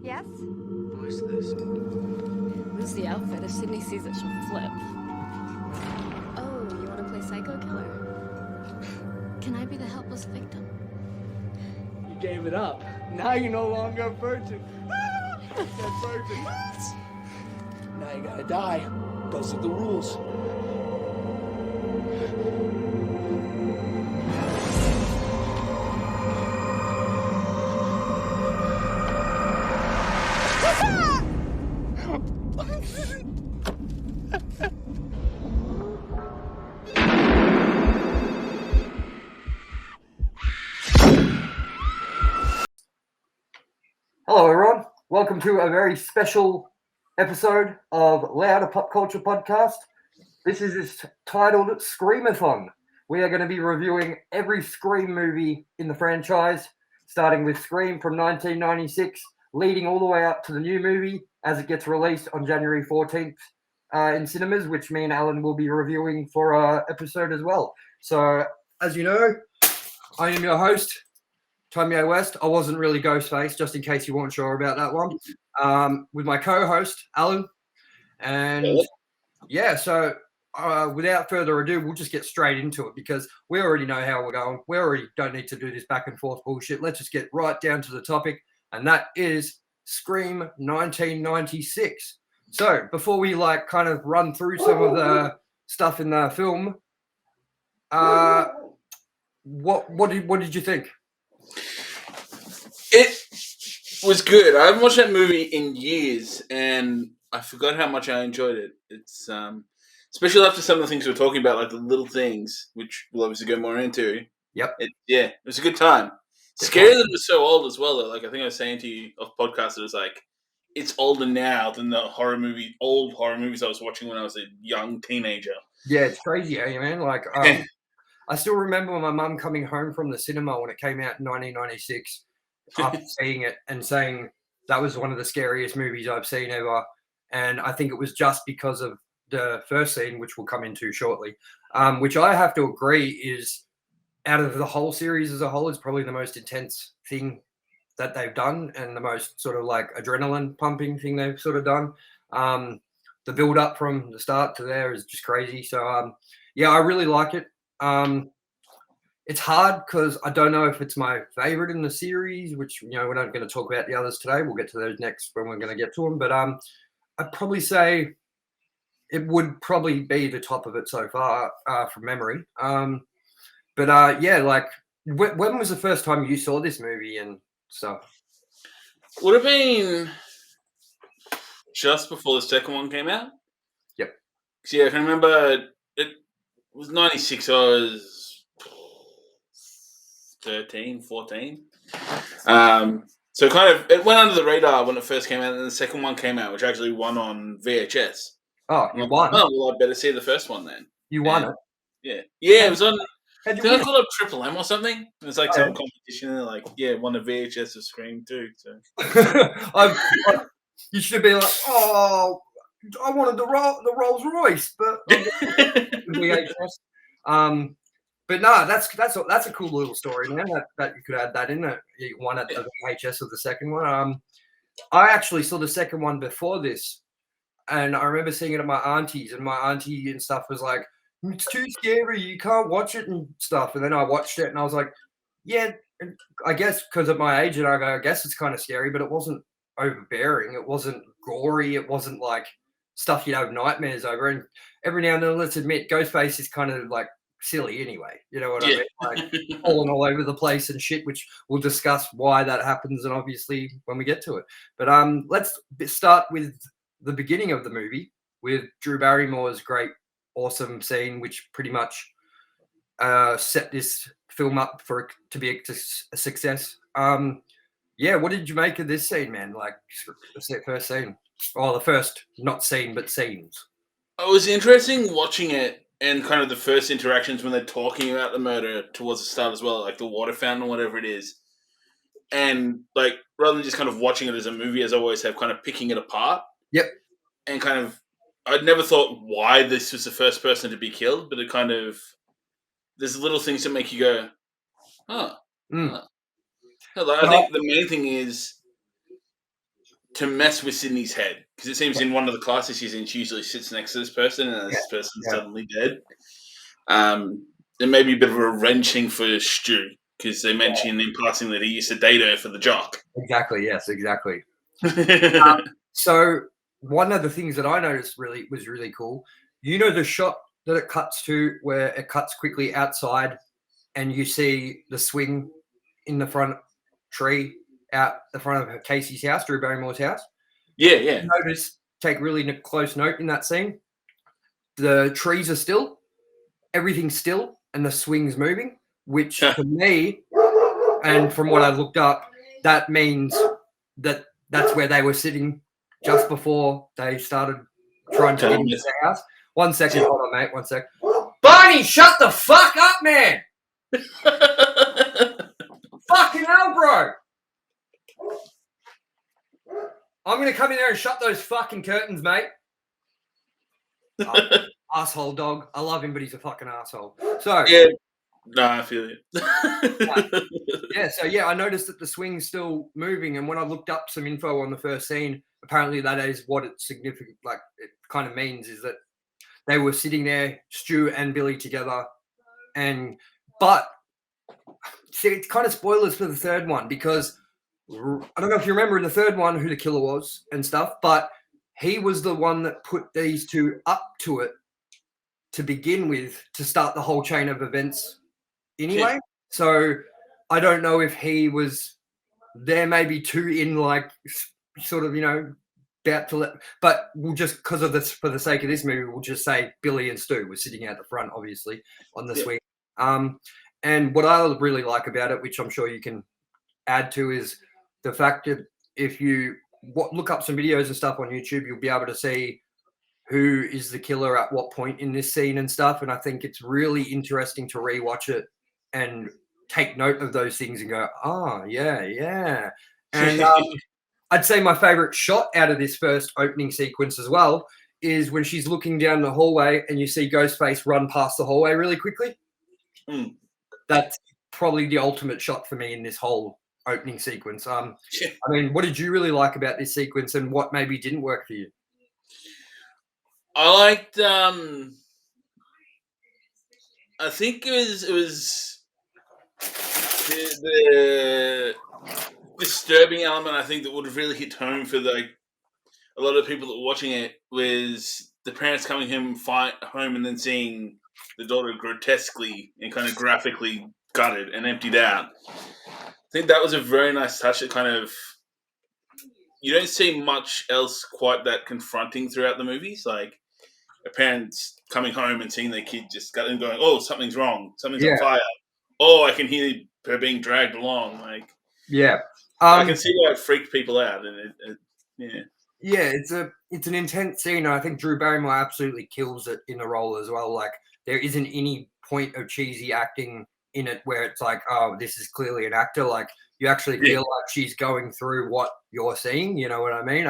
Yes? Who is this? Lose the outfit. If Sydney sees it, she'll flip. Oh, you want to play psycho killer? Can I be the helpless victim? You gave it up. Now you're no longer a virgin. That virgin. Now you gotta die. Those are the rules. Hello, everyone. Welcome to a very special episode of Louder Pop Culture Podcast. This is titled Screamathon. We are going to be reviewing every Scream movie in the franchise, starting with Scream from 1996, leading all the way up to the new movie as it gets released on January 14th in cinemas, which me and Alan will be reviewing for our episode as well. So, as you know, I am your host, Tomye West. I wasn't really Ghostface, just in case you weren't sure about that one. With my co-host, Alan. And so without further ado, we'll just get straight into it because we already know how we're going. We already don't need to do this back and forth bullshit. Let's just get right down to the topic, and that is Scream 1996. So before we kind of run through some of the stuff in the film, what did you think? It was good. I haven't watched that movie in years, and I forgot how much I enjoyed it. It's especially after some of the things we were talking about, like the little things, which we'll obviously go more into. Yep. It was a good time. Scary that it was so old as well, though. Like I think I was saying to you off podcast, it was like it's older now than the old horror movies I was watching when I was a young teenager. Yeah, it's crazy, man. I still remember my mum coming home from the cinema when it came out in 1996 after seeing it and saying that was one of the scariest movies I've seen ever. And I think it was just because of the first scene, which we'll come into shortly, which I have to agree is out of the whole series as a whole is probably the most intense thing that they've done and the most sort of like adrenaline pumping thing they've sort of done. The build up from the start to there is just crazy. So, I really like it. It's hard because I don't know if it's my favorite in the series, which, we're not going to talk about the others today. We'll get to those next when we're going to get to them. But I'd probably say it would probably be the top of it so far from memory. When was the first time you saw this movie and stuff? Would have been just before the second one came out. Yep. So, I can remember it was 96. I was 13, 14. So kind of it went under the radar when it first came out, and then the second one came out, which actually won on VHS. Oh, you won. Oh, well, I better see the first one then. You won it. Yeah. Yeah, it was on. Did I call it Triple M or something? It was like some competition, and won a VHS of Scream too. So you should be like, oh, I wanted the Rolls Royce, but VHS. But no, that's a cool little story, man. That you could add that in. You won at the VHS of the second one. I actually saw the second one before this, and I remember seeing it at my auntie's, and my auntie and stuff was like, "It's too scary. You can't watch it and stuff." And then I watched it, and I was like, "Yeah, I guess because of my age." And I guess it's kind of scary, but it wasn't overbearing. It wasn't gory. It wasn't like stuff you'd have nightmares over. And every now and then, let's admit, Ghostface is kind of like silly anyway, you know what I mean? Like falling all over the place and shit, which we'll discuss why that happens and obviously when we get to it. But let's start with the beginning of the movie with Drew Barrymore's great, awesome scene, which pretty much set this film up for it to be a success. What did you make of this scene, man? Like the first scene, or the first not scene but scenes? It was interesting watching it. And kind of the first interactions when they're talking about the murder towards the start as well, like the water fountain or whatever it is. And like, rather than just kind of watching it as a movie, as I always have, kind of picking it apart. Yep. And kind of, I'd never thought why this was the first person to be killed, but it kind of, there's little things that make you go, huh. I think the main thing is to mess with Sydney's head, because it seems in one of the classes she's in, she usually sits next to this person, and this person's suddenly dead. There may be a bit of a wrenching for Stu, because they mention in passing that he used to date her for the jock. Exactly. Yes. Exactly. So one of the things that I noticed was really cool. You know the shot that it cuts to, where it cuts quickly outside, and you see the swing in the front tree out the front of Casey's house, Drew Barrymore's house. Yeah. You notice, take really close note in that scene. The trees are still, everything's still, and the swing's moving, which to me, and from what I looked up, that means that that's where they were sitting just before they started trying to get into the house. 1 second, hold on, mate. 1 sec. Barney, shut the fuck up, man. Fucking hell, bro. I'm going to come in there and shut those fucking curtains, mate. Asshole dog. I love him, but he's a fucking asshole. So, yeah. No, I feel it. I noticed that the swing's still moving, and when I looked up some info on the first scene, apparently that is what it's significant, like it kind of means, is that they were sitting there, Stu and Billy together, but see, it's kind of spoilers for the third one, because I don't know if you remember in the third one who the killer was and stuff, but he was the one that put these two up to it to begin with, to start the whole chain of events anyway. Yeah. So I don't know if he was there maybe too in, like, sort of, about to let, but we'll just, because of this, for the sake of this movie, we'll just say Billy and Stu were sitting out the front, obviously, on the swing. And what I really like about it, which I'm sure you can add to, is the fact that if you look up some videos and stuff on YouTube, you'll be able to see who is the killer at what point in this scene and stuff. And I think it's really interesting to rewatch it and take note of those things and go, oh, yeah. And I'd say my favorite shot out of this first opening sequence as well is when she's looking down the hallway and you see Ghostface run past the hallway really quickly. That's probably the ultimate shot for me in this whole opening sequence. I mean, what did you really like about this sequence, and what maybe didn't work for you? I liked, I think it was the disturbing element, I think, that would have really hit home for a lot of people that were watching it, was the parents coming home and then seeing the daughter grotesquely and kind of graphically gutted and emptied out. I think that was a very nice touch. That kind of, you don't see much else quite that confronting throughout the movies. Like a parents coming home and seeing their kid just gutted and going, "Oh, something's wrong. Something's on fire. Oh, I can hear her being dragged along." Like, I can see why it freaked people out, and it's an intense scene. And I think Drew Barrymore absolutely kills it in the role as well. Like, there isn't any point of cheesy acting in it where it's like, oh, this is clearly an actor. Like, you actually feel like she's going through what you're seeing. You know what I mean?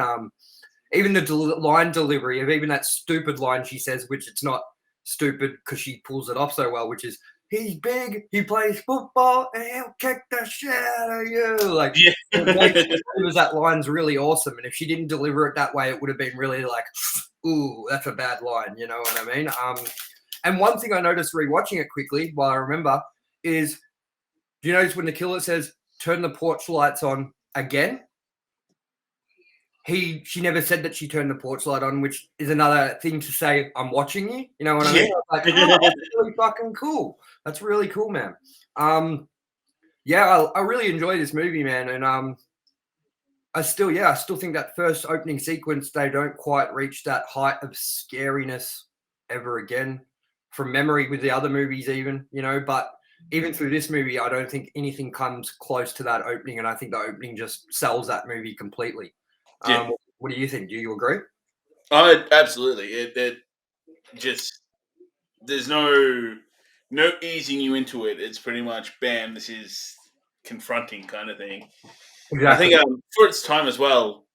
Even the line delivery of even that stupid line she says, which it's not stupid because she pulls it off so well, which is, he's big, he plays football, and he'll kick the shit out of you. Like, that line's really awesome. And if she didn't deliver it that way, it would have been really like, ooh, that's a bad line. You know what I mean? And one thing I noticed rewatching it quickly, while I remember, is, do you notice when the killer says, turn the porch lights on again? She never said that she turned the porch light on, which is another thing to say, I'm watching you. You know what I mean? Like, oh, that's really fucking cool. That's really cool, man. I really enjoy this movie, man. And I still think that first opening sequence, they don't quite reach that height of scariness ever again from memory with the other movies even, but even through this movie, I don't think anything comes close to that opening. And I think the opening just sells that movie completely. What do you think? Do you agree? Absolutely. It just, there's no easing you into it. It's pretty much, bam, this is confronting kind of thing. Exactly. I think for its time as well,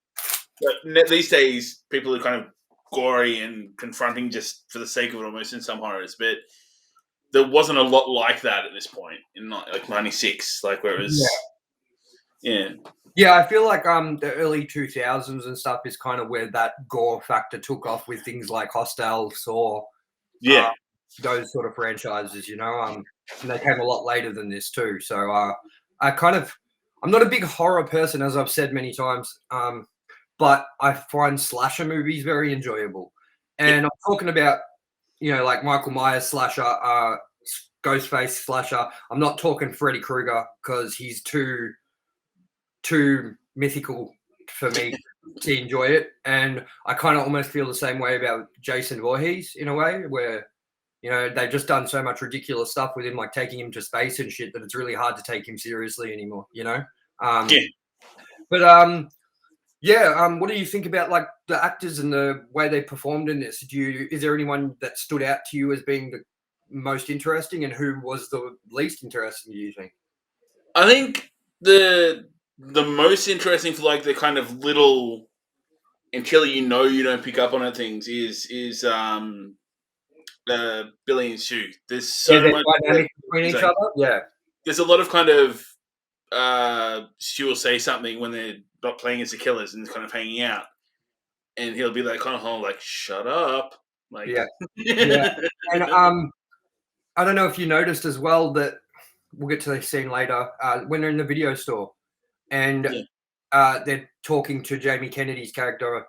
these days people are kind of gory and confronting just for the sake of it almost in some horrors, but there wasn't a lot like that at this point in like 96, like where it was, Yeah, I feel like the early 2000s and stuff is kind of where that gore factor took off with things like Hostel, Saw, uh, Yeah, those sort of franchises, and they came a lot later than this too. So I'm not a big horror person, as I've said many times, but I find slasher movies very enjoyable. yeah, And I'm talking about, like Michael Myers slasher, Ghostface slasher. I'm not talking Freddy Krueger because he's too mythical for me to enjoy it. And I kind of almost feel the same way about Jason Voorhees in a way, where they've just done so much ridiculous stuff with him, like taking him to space and shit, that it's really hard to take him seriously anymore. yeah. But what do you think about like the actors and the way they performed in this? Is there anyone that stood out to you as being the most interesting, and who was the least interesting? Do you think? I think the most interesting for like the kind of little until you don't pick up on it things is Billy and Sue. There's Yeah, so their much dynamic between each other. Yeah, there's a lot of kind of Stu will say something when they're not playing as the killers and kind of hanging out, and he'll be like kind of like shut up, like yeah, yeah. And I don't know if you noticed as well that we'll get to this scene later when they're in the video store and yeah, they're talking to Jamie Kennedy's character,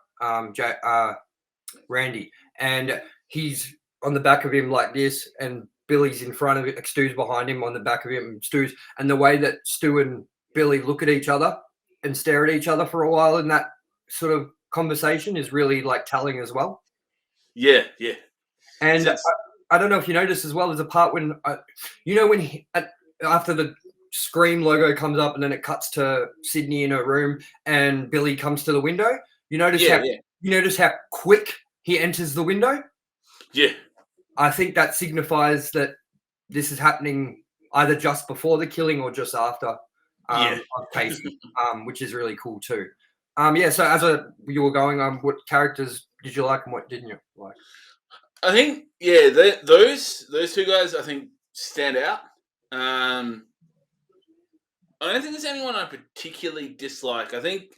Randy, and he's on the back of him like this, and Billy's in front of it, like Stu's behind him on the back of him, and the way that Stu and Billy look at each other and stare at each other for a while in that sort of conversation is really like telling as well. yeah. And Since, I don't know if you noticed as well, there's a part when, after the Scream logo comes up and then it cuts to Sydney in her room and Billy comes to the window. You notice how quick he enters the window. yeah, I think that signifies that this is happening either just before the killing or just after yeah. of Casey, which is really cool too. So as you were going, what characters did you like and what didn't you like? I think those two guys I think stand out. I don't think there's anyone I particularly dislike. I think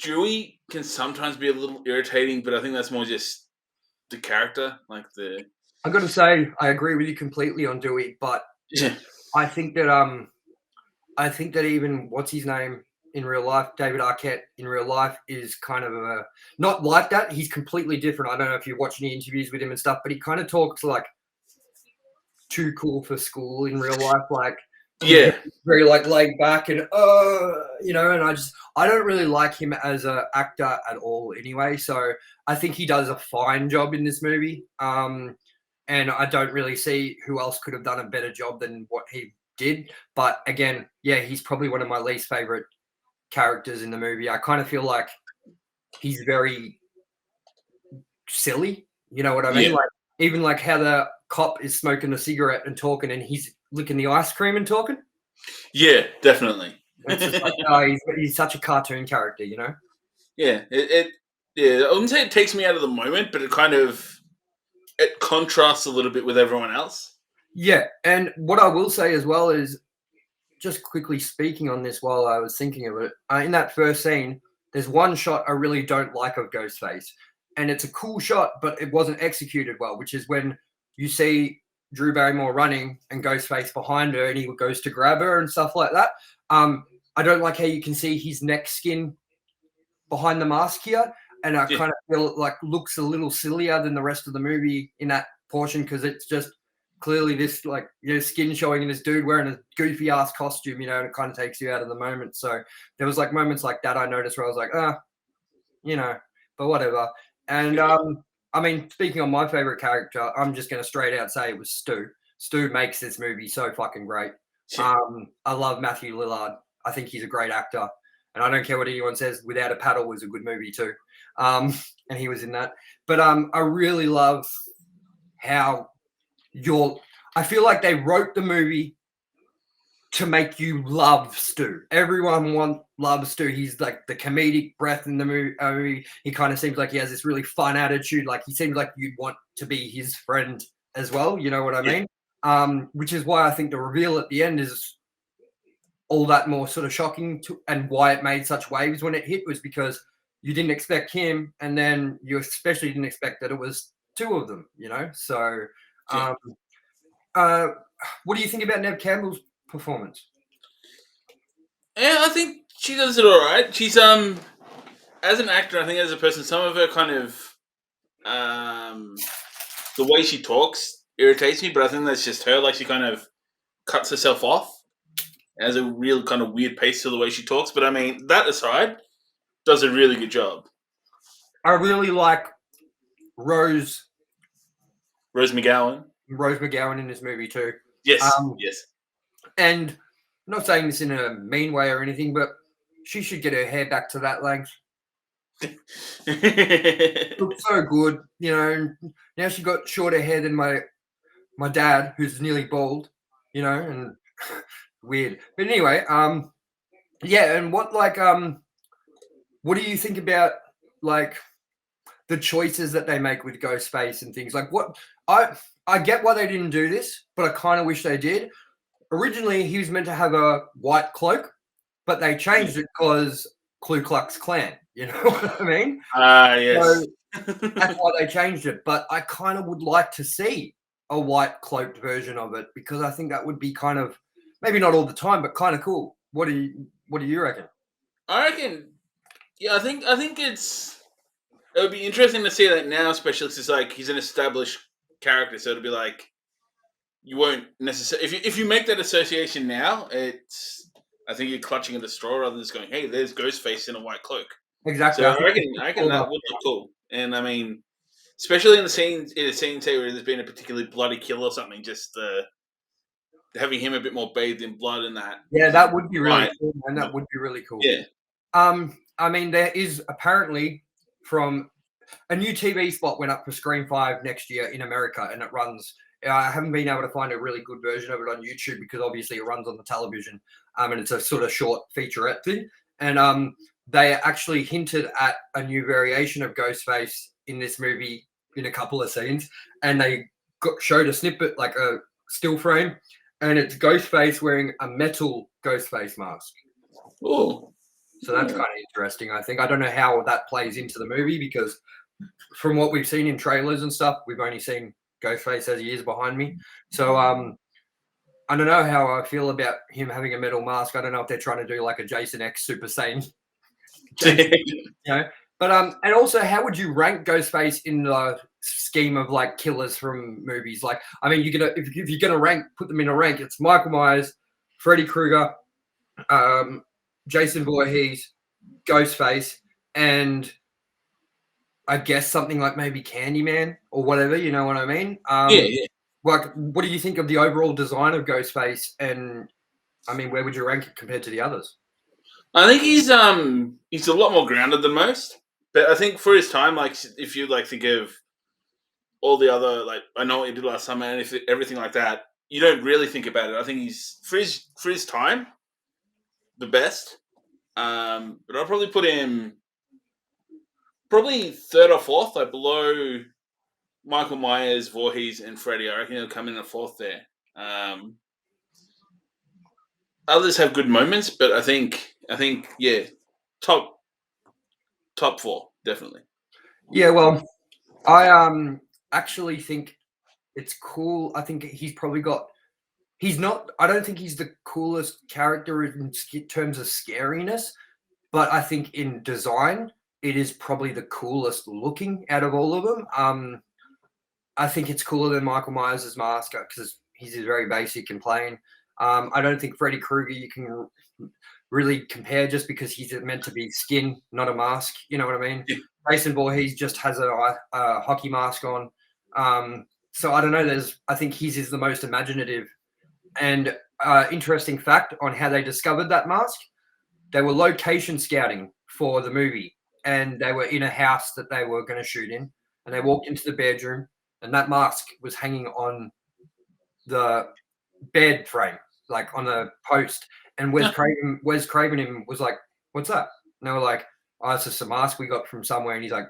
Dewey can sometimes be a little irritating, but I think that's more just the character, like the. I've got to say, I agree with you completely on Dewey, but Yeah, I think that even what's his name in real life, David Arquette in real life, is kind of not like that. He's completely different. I don't know if you watch any interviews with him and stuff, but he kind of talks like too cool for school in real life, like yeah, very like laid back and and I don't really like him as an actor at all anyway. So I think he does a fine job in this movie. And I don't really see who else could have done a better job than what he did. But again, yeah, he's probably one of my least favorite characters in the movie. I kind of feel like he's very silly. You know what I mean? yeah, Like even like how the cop is smoking a cigarette and talking, and he's licking the ice cream and talking. yeah, definitely. It's just like, he's such a cartoon character, you know? Yeah, I wouldn't say it takes me out of the moment, but it contrasts a little bit with everyone else. Yeah, and what I will say as well is, just quickly speaking on this while I was thinking of it, in that first scene, there's one shot I really don't like of Ghostface, and it's a cool shot, but it wasn't executed well, which is when you see Drew Barrymore running and Ghostface behind her, and he goes to grab her and stuff like that. I don't like how you can see his neck skin behind the mask here, and I kind of feel it like looks a little sillier than the rest of the movie in that portion because it's just clearly this like skin showing and this dude wearing a goofy ass costume, and it kind of takes you out of the moment. So there was like moments like that I noticed where I was like, but whatever. And I mean, speaking on my favorite character, I'm just going to straight out say it was Stu. Stu makes this movie so fucking great. I love Matthew Lillard. I think he's a great actor. And I don't care what anyone says, Without a Paddle was a good movie too. And he was in that. But I really love how I feel like they wrote the movie to make you love Stu. Everyone loves Stu. He's like the comedic breath in the movie. He kind of seems like he has this really fun attitude. Like he seems like you'd want to be his friend as well. You know what I mean? Which is why I think the reveal at the end is all that more sort of shocking and why it made such waves when it hit was because you didn't expect him, and then you especially didn't expect that it was two of them, you know. So, Yeah. what do you think about Nev Campbell's performance? Yeah, I think she does it all right. She's as an actor, I think as a person, some of her kind of the way she talks irritates me, but I think that's just her. Like she kind of cuts herself off. Has a real kind of weird pace to the way she talks. But I mean, that aside, does a really good job. I really like Rose McGowan. in this movie too. Yes, yes. And I'm not saying this in a mean way or anything, but she should get her hair back to that length. Looks so good, you know. Now she got shorter hair than my dad, who's nearly bald, you know, and weird. But anyway, yeah. And what do you think about like the choices that they make with Ghostface and things like what I get why they didn't do this, but I kind of wish they did. Originally, he was meant to have a white cloak, but they changed it because Ku Klux Klan. You know what I mean? Yes. So that's why they changed it. But I kind of would like to see a white cloaked version of it because I think that would be kind of maybe not all the time, but kind of cool. What do you reckon? I reckon, yeah, I think it would be interesting to see that now, especially because it's like he's an established character, so it'll be like you won't necessarily if you make that association now, I think you're clutching at the straw rather than just going, "Hey, there's Ghostface in a white cloak." Exactly. So I reckon that would look cool, and I mean, especially in a scene say where there's been a particularly bloody kill or something, just having him a bit more bathed in blood and that. Yeah, that would be really cool, and that would be really cool. Yeah. I mean, there is apparently from a new TV spot went up for Screen 5 next year in America, and it runs. I haven't been able to find a really good version of it on YouTube because obviously it runs on the television, and it's a sort of short featurette thing. And they actually hinted at a new variation of Ghostface in this movie in a couple of scenes, and they showed a snippet, like a still frame, and it's Ghostface wearing a metal Ghostface mask. Oh. So that's kind of interesting, I think. I don't know how that plays into the movie because from what we've seen in trailers and stuff, we've only seen Ghostface as he is behind me. So I don't know how I feel about him having a metal mask. I don't know if they're trying to do like a Jason X Super Saiyan. You know? But and also, how would you rank Ghostface in the scheme of like killers from movies? Like, I mean, if you're gonna put them in a rank, it's Michael Myers, Freddy Krueger, Jason Voorhees, Ghostface, and I guess something like maybe Candyman or whatever. You know what I mean? Yeah. Like, what do you think of the overall design of Ghostface? And I mean, where would you rank it compared to the others? I think he's a lot more grounded than most. But I think for his time, like if you like think of all the other like I Know What You Did Last Summer and everything like that, you don't really think about it. I think he's for his time the best. But I'll probably put him third or fourth, like below Michael Myers, Voorhees, and Freddy. I reckon he'll come in at fourth there. Others have good moments, but I think yeah, top four definitely. Yeah, well, I actually think it's cool. I think he's probably got. He's not. I don't think he's the coolest character in terms of scariness, but I think in design, it is probably the coolest looking out of all of them. I think it's cooler than Michael Myers' mask because he's very basic and plain. I don't think Freddy Krueger you can really compare just because he's meant to be skin, not a mask. You know what I mean? Yeah. Jason Voorhees just has a hockey mask on. So I don't know. I think his is the most imaginative. And interesting fact on how they discovered that mask, they were location scouting for the movie, and they were in a house that they were going to shoot in, and they walked into the bedroom, and that mask was hanging on the bed frame, like on the post. And Wes Craven was like, "What's that?" And they were like, "Oh, it's just a mask we got from somewhere." And he's like,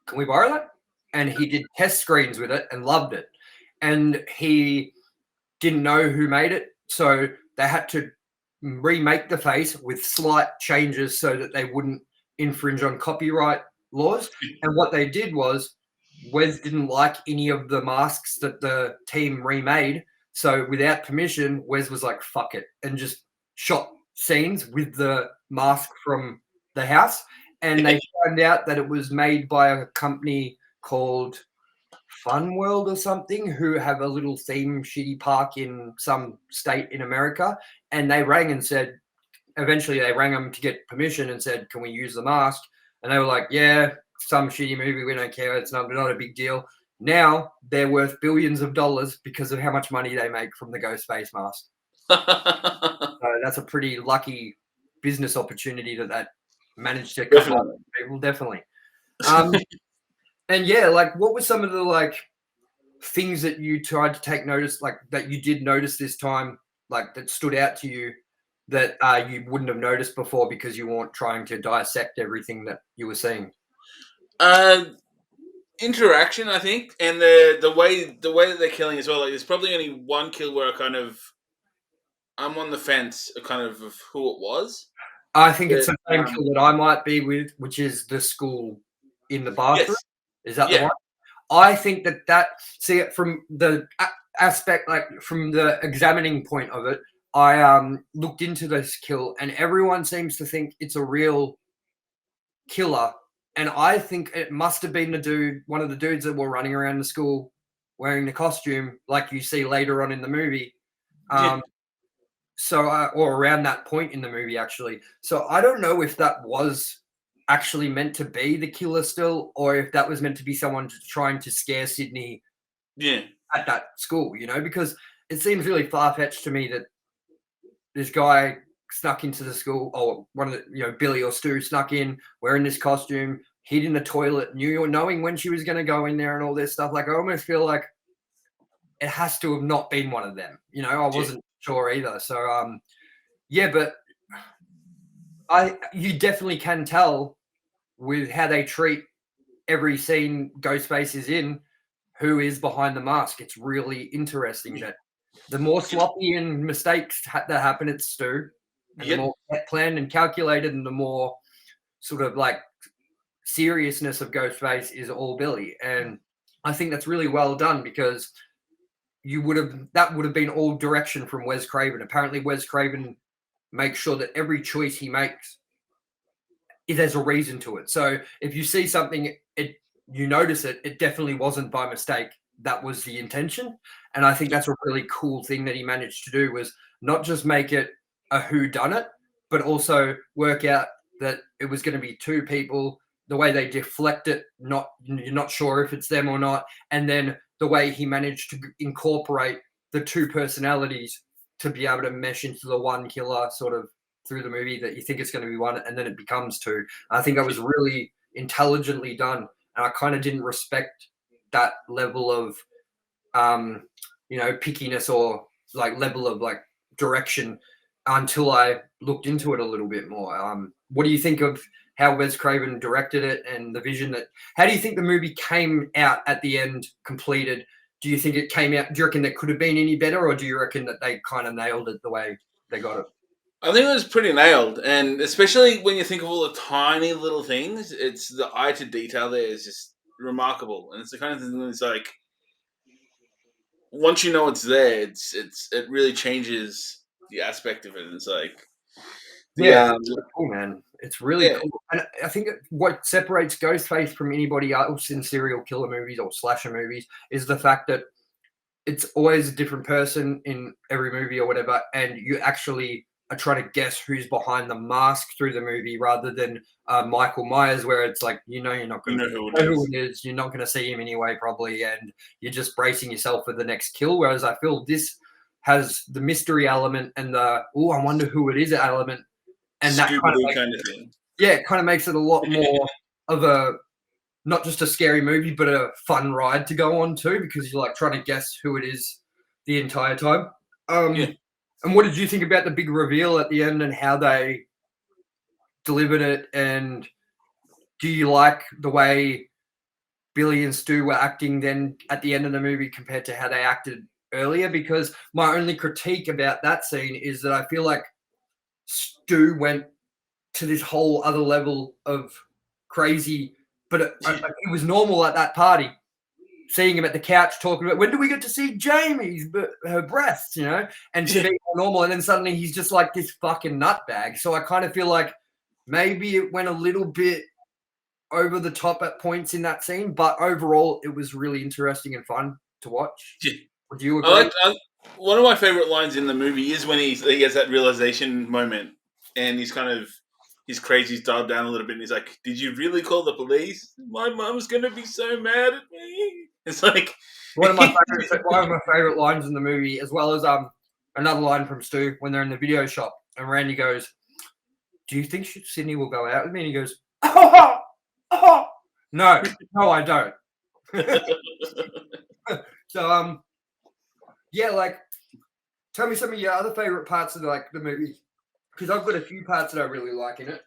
"Can we borrow that?" And he did test screens with it and loved it. And he didn't know who made it, so they had to remake the face with slight changes so that they wouldn't infringe on copyright laws. And what they did was Wes didn't like any of the masks that the team remade. So without permission, Wes was like, fuck it, and just shot scenes with the mask from the house. And they found out that it was made by a company called Fun World or something, who have a little theme shitty park in some state in America. And they rang and said, eventually they rang them to get permission and said, can we use the mask? And they were like, yeah, some shitty movie, we don't care, it's not a big deal. Now they're worth billions of dollars because of how much money they make from the ghost face mask. So that's a pretty lucky business opportunity that managed to come up with people, definitely. And yeah, like, what were some of the like things that you tried to take notice, like that you did notice this time, like that stood out to you that you wouldn't have noticed before because you weren't trying to dissect everything that you were seeing? Interaction, I think, and the way that they're killing as well. Like, there's probably only one kill where I'm on the fence, of who it was. I think it's the same kill that I might be with, which is the school in the bathroom. Yes. Is that the one? I think that see it from the aspect, like from the examining point of it. I looked into this kill, and everyone seems to think it's a real killer. And I think it must have been one of the dudes that were running around the school wearing the costume, like you see later on in the movie. So, or around that point in the movie, actually. So I don't know if that was actually meant to be the killer still, or if that was meant to be someone trying to scare Sydney at that school, because it seems really far-fetched to me that this guy snuck into the school, or one of the, Billy or Stu snuck in wearing this costume, hid in the toilet, knowing when she was going to go in there and all this stuff. Like, I almost feel like it has to have not been one of them. I wasn't sure either. So, but you definitely can tell with how they treat every scene Ghostface is in, who is behind the mask. It's really interesting that the more sloppy and mistakes that happen, it's Stu. And the more planned and calculated, and the more sort of like seriousness of Ghostface is all Billy. And I think that's really well done, because that would have been all direction from Wes Craven. Apparently Wes Craven makes sure that every choice he makes, there's a reason to it. So if you see something, you notice it definitely wasn't by mistake. That was the intention. And I think that's a really cool thing that he managed to do, was not just make it a whodunit, but also work out that it was going to be two people, the way they deflect it, you're not sure if it's them or not, and then the way he managed to incorporate the two personalities to be able to mesh into the one killer sort of through the movie, that you think it's going to be one and then it becomes two. I think that was really intelligently done, and I kind of didn't respect that level of pickiness or like level of like direction until I looked into it a little bit more. What do you think of how Wes Craven directed it and the vision how do you think the movie came out at the end completed? Do you think it came out, do you reckon that could have been any better, or do you reckon that they kind of nailed it the way they got it? I think it was pretty nailed, and especially when you think of all the tiny little things, it's the eye to detail there is just remarkable. And it's the kind of thing that's like, once you know it's there, it really changes the aspect of it. And it's like, it's cool, man. It's really cool. And I think what separates Ghostface from anybody else in serial killer movies or slasher movies is the fact that it's always a different person in every movie or whatever, and you actually are trying to guess who's behind the mask through the movie, rather than Michael Myers, where it's like, you're not going to know who it is. You're not going to see him anyway, probably, and you're just bracing yourself for the next kill. Whereas I feel this has the mystery element and the, I wonder who it is element. And that kind of thing. Yeah, it kind of makes it a lot more of a, not just a scary movie, but a fun ride to go on too, because you're like trying to guess who it is the entire time. And what did you think about the big reveal at the end and how they delivered it? And do you like the way Billy and Stu were acting then at the end of the movie compared to how they acted earlier? Because my only critique about that scene is that I feel like Stu went to this whole other level of crazy, but it was normal at that party. Seeing him at the couch talking about when do we get to see Jamie's her breasts, you know, and to be normal, and then suddenly he's just like this fucking nutbag. So I kind of feel like maybe it went a little bit over the top at points in that scene, but overall it was really interesting and fun to watch. Would you agree? One of my favorite lines in the movie is when he has that realization moment, and he's kind of his crazy's dialed down a little bit, and he's like, "Did you really call the police? My mom's gonna be so mad at me." It's like one of my favorite lines in the movie, as well as another line from Stu when they're in the video shop, and Randy goes, "Do you think Sydney will go out with me?" And he goes, "Oh, no, I don't." So yeah, like, tell me some of your other favorite parts of like the movie, because I've got a few parts that I really like in it.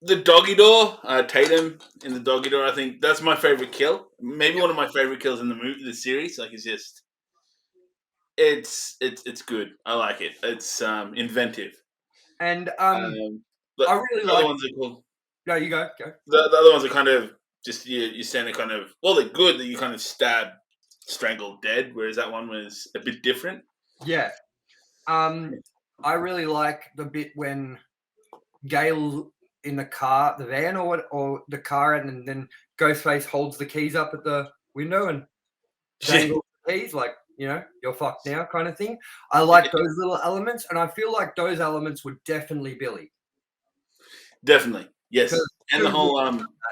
The doggy door, Tatum in the doggy door. I think that's my favorite kill. Maybe one of my favorite kills in the movie, the series. Like, it's just, it's good. I like it. It's inventive. And I really like. Ones are cool. No, you go. The other ones are kind of just you stand it kind of. Well, they're good that you kind of stab, strangle, dead. Whereas that one was a bit different. Yeah. I really like the bit when Gail in the car, the van or the car, and then Ghostface holds the keys up at the window and dangles the keys, like, you know, you're fucked now kind of thing. I like those little elements, and I feel like those elements were definitely Billy. Definitely, yes. And the whole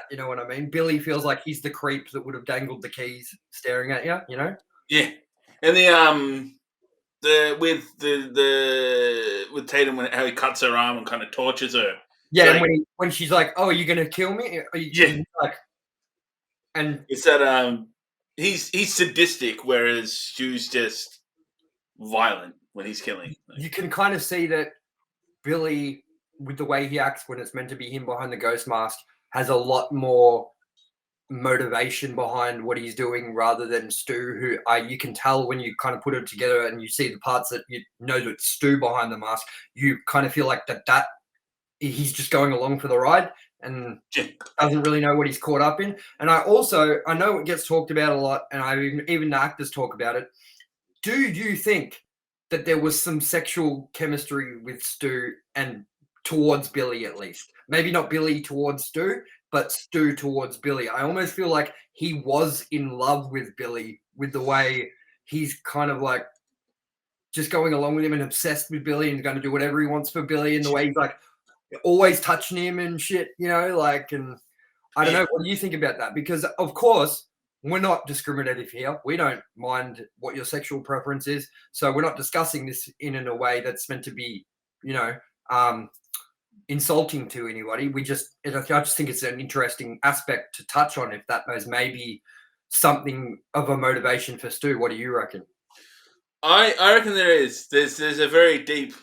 you know what I mean? Billy feels like he's the creep that would have dangled the keys staring at you, you know? Yeah. And with Tatum, how he cuts her arm and kind of tortures her. Yeah, like, and when she's like, "Oh, are you gonna kill me?" Like, and it's that he's sadistic, whereas Stu's just violent when he's killing. You can kind of see that Billy, with the way he acts when it's meant to be him behind the ghost mask, has a lot more motivation behind what he's doing rather than Stu, who you can tell when you kind of put it together and you see the parts that you know that Stu behind the mask, you kind of feel like that he's just going along for the ride and doesn't really know what he's caught up in. And I know it gets talked about a lot, and even the actors talk about it. Do you think that there was some sexual chemistry with Stu and towards Billy, at least? Maybe not Billy towards Stu, but Stu towards Billy. I almost feel like he was in love with Billy, with the way he's kind of like just going along with him and obsessed with Billy and going to do whatever he wants for Billy, and the way he's like always touching him and shit, you know, like, and I don't know. What do you think about that? Because of course we're not discriminative here. We don't mind what your sexual preference is. So we're not discussing this in a way that's meant to be, you know, insulting to anybody. I just think it's an interesting aspect to touch on, if that was maybe something of a motivation for Stu. What do you reckon? I reckon there is. There's a very deep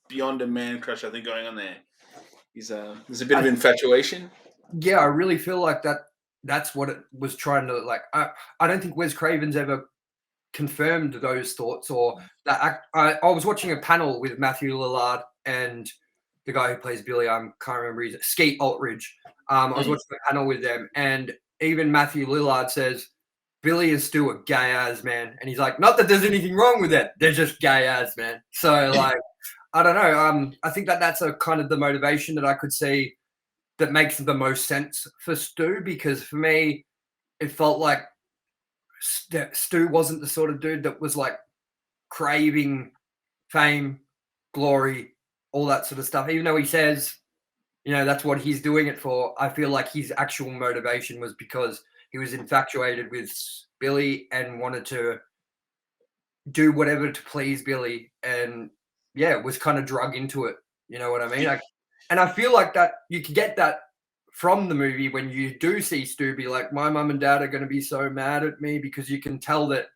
beyond a man crush, I think, going on there. There's a bit of infatuation. Yeah, I really feel like that's what it was trying to, like, I don't think Wes Craven's ever confirmed those thoughts, or that I was watching a panel with Matthew Lillard and the guy who plays Billy. I can't remember his Skeet Ulrich. I was watching a panel with them, and even Matthew Lillard says Billy and Stu are gay as, man. And he's like, not that there's anything wrong with it. They're just gay as, man. So, like, I don't know. I think that's a kind of the motivation that I could see that makes the most sense for Stu, because for me, it felt like Stu wasn't the sort of dude that was like craving fame, glory, all that sort of stuff. Even though he says, you know, that's what he's doing it for, I feel like his actual motivation was because he was infatuated with Billy and wanted to do whatever to please Billy, and yeah, was kind of drug into it. You know what I mean? Like, and I feel like that you can get that from the movie when you do see Stu be like, my mum and dad are going to be so mad at me, because you can tell that